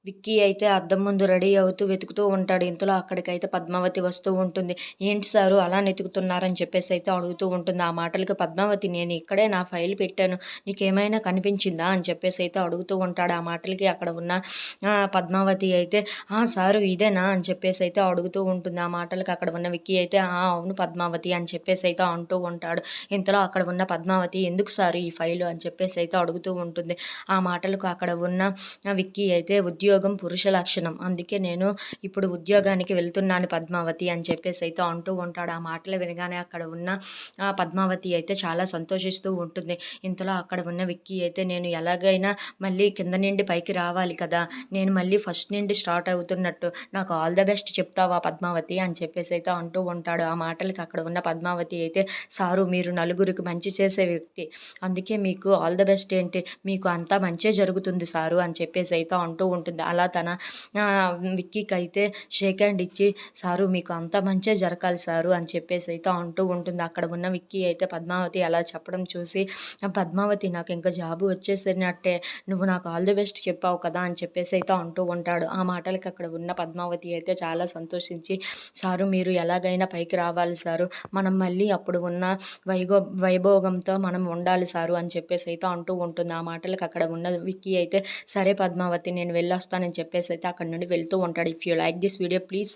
విక్కీ అయితే అద్దం ముందు రెడీ అవుతూ వెతుకుతూ ఉంటాడు. ఇంతలో అక్కడికైతే పద్మావతి వస్తూ ఉంటుంది. "ఏంటి సారు అలా వెతుకుతున్నారని" చెప్పేసైతే అడుగుతూ ఉంటుంది. ఆ మాటలకి పద్మావతి "నేను ఇక్కడే నా ఫైల్ పెట్టాను. నీకేమైనా కనిపించిందా?" అని చెప్పేసైతే అడుగుతూ ఉంటాడు. ఆ మాటలకి అక్కడ ఉన్న పద్మావతి అయితే "ఆ! సారు ఇదేనా?" అని చెప్పేసైతే అడుగుతూ ఉంటుంది. ఆ మాటలకి అక్కడ ఉన్న విక్కీ అయితే "ఆ! అవును పద్మావతి" అని చెప్పేసైతే అంటూ ఉంటాడు. ఇంతలో అక్కడ ఉన్న పద్మావతి "ఎందుకు సారు ఈ ఫైలు?" అని చెప్పేసైతే అడుగుతూ ఉంటుంది. ఆ మాటలకు అక్కడ ఉన్న విక్కీ అయితే "ఉద్యోగం పురుష లక్షణం. అందుకే నేను ఇప్పుడు ఉద్యోగానికి వెళ్తున్నాను పద్మావతి" అని చెప్పేసైతే అంటూ ఉంటాడు. ఆ మాటలు వినగానే అక్కడ ఉన్న పద్మావతి అయితే చాలా సంతోషిస్తూ ఉంటుంది. ఇంతలో అక్కడ ఉన్న విక్కీ అయితే "నేను ఎలాగైనా మళ్ళీ కింద నుండి పైకి రావాలి కదా! నేను మళ్ళీ ఫస్ట్ నుండి స్టార్ట్ అవుతున్నట్టు నాకు ఆల్ ద బెస్ట్ చెప్తావా పద్మావతి" అని చెప్పేసైతే అంటూ ఉంటాడు. ఆ మాటలకి అక్కడ ఉన్న పద్మావతి అయితే "సారు మీరు నలుగురికి మంచి చేసే వ్యక్తి. అందుకే మీకు ఆల్ ద బెస్ట్ ఏంటి? మీకు అంతా మంచే జరుగుతుంది సారు" అని చెప్పేసైతే అంటూ ఉంటుంది. అలా తన విక్కీకైతే షేక్ హ్యాండ్ ఇచ్చి "సారు మీకు అంతా మంచే జరగాలి సారు" అని చెప్పేసైతే అంటూ ఉంటుంది. అక్కడ ఉన్న విక్కీ అయితే పద్మావతి అలా చెప్పడం చూసి "పద్మావతి నాకు ఇంక జాబు వచ్చేసినట్టే. నువ్వు నాకు ఆల్ ది బెస్ట్ చెప్పావు కదా!" అని చెప్పేసైతే అంటూ ఉంటాడు. ఆ మాటలకి అక్కడ ఉన్న పద్మావతి అయితే చాలా సంతోషించి "సారు మీరు ఎలాగైనా పైకి రావాలి సారు. మనం మళ్ళీ అప్పుడు ఉన్న వైభోగంతో మనం ఉండాలి సారు" అని చెప్పేసైతే అంటూ ఉంటుంది. ఆ మాటలకి అక్కడ ఉన్న విక్కీ అయితే "సరే పద్మావతి నేను వెళ్ళొస్తానని" చెప్పేసైతే అక్కడి నుండి వెళ్తూ ఉంటాడు. If you like this video please